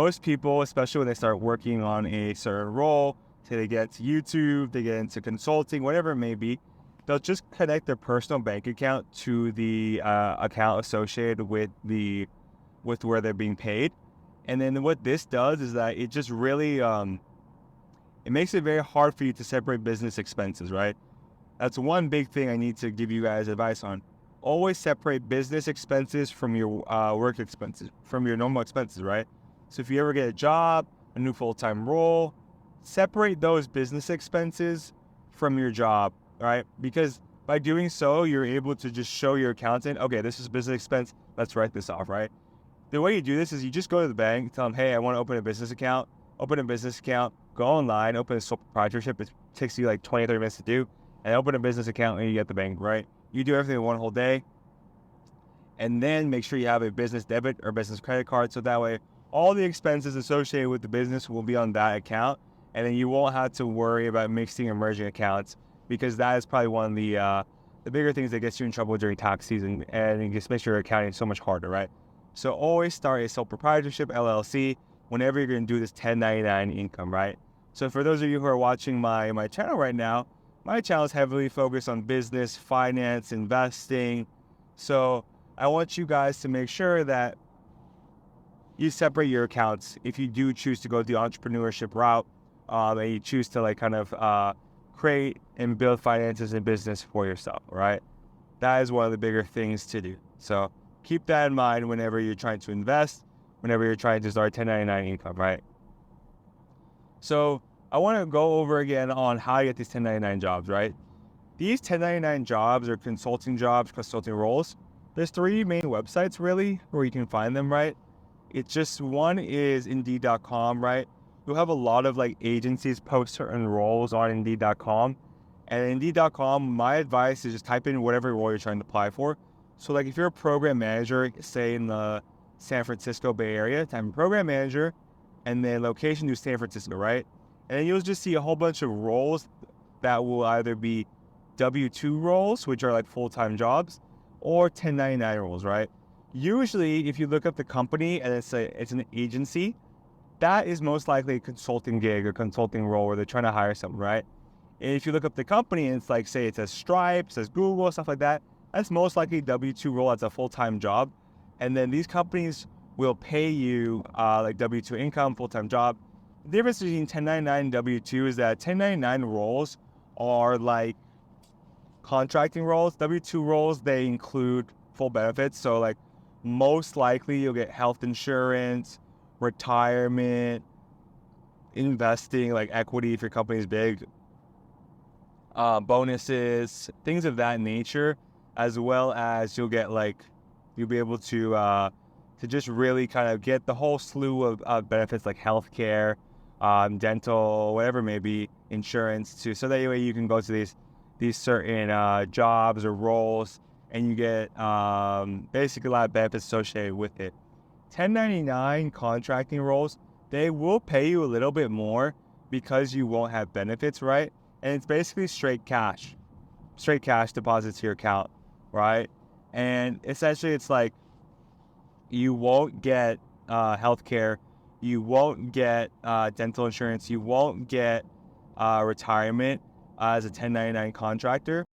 Most people, especially when they start working on a certain role, say they get into YouTube, they get into consulting, whatever it may be, they'll just connect their personal bank account to the account associated with where they're being paid. And then what this does is that it just really it makes it very hard for you to separate business expenses, right? That's one big thing I need to give you guys advice on. Always separate business expenses from your work expenses, from your normal expenses, right? So if you ever get a job, a new full-time role, separate those business expenses from your job, right? Because by doing so, you're able to just show your accountant, okay, this is a business expense, let's write this off, right? The way you do this is you just go to the bank, tell them, hey, I want to open a business account, go online, open a sole proprietorship. It takes you like 20, 30 minutes to do, and open a business account and you get the bank, right? You do everything in one whole day, and then make sure you have a business debit or business credit card, so that way all the expenses associated with the business will be on that account, and then you won't have to worry about mixing and merging accounts, because that is probably one of the bigger things that gets you in trouble during tax season, and it just makes your accounting so much harder, right? So always start a sole proprietorship LLC whenever you're going to do this 1099 income, right? So for those of you who are watching my channel right now, my channel is heavily focused on business, finance, investing. So I want you guys to make sure that you separate your accounts if you do choose to go the entrepreneurship route, and you choose to like kind of create and build finances and business for yourself, right? That is one of the bigger things to do. So keep that in mind whenever you're trying to invest, whenever you're trying to start 1099 income, right? So I want to go over again on how to get these 1099 jobs, right? These 1099 jobs or consulting jobs, consulting roles, there's three main websites really where you can find them, right? It's just one is Indeed.com, right? You'll have a lot of like agencies post certain roles on Indeed.com. And Indeed.com, my advice is just type in whatever role you're trying to apply for. So like if you're a program manager, say in the San Francisco Bay Area, type in program manager, and then location to San Francisco, right? And then you'll just see a whole bunch of roles that will either be W-2 roles, which are like full-time jobs, or 1099 roles, right? Usually, if you look up the company and it's an agency, that is most likely a consulting gig or consulting role where they're trying to hire someone, right? And if you look up the company and it's like, say it says Stripe, says Google, stuff like that, that's most likely W-2 role as a full-time job. And then these companies will pay you like W-2 income, full-time job. The difference between 1099 and W-2 is that 1099 roles are like contracting roles. W-2 roles, they include full benefits. So like most likely you'll get health insurance, retirement, investing, like equity if your company is big, bonuses, things of that nature, as well as you'll be able to just really kind of get the whole slew of benefits like healthcare, dental, whatever it may be, insurance too. So that way you can go to these certain jobs or roles, and you get basically a lot of benefits associated with it. 1099 contracting roles, they will pay you a little bit more because you won't have benefits, right? And it's basically straight cash deposits to your account, right? And essentially it's like you won't get healthcare, you won't get dental insurance, you won't get retirement as a 1099 contractor.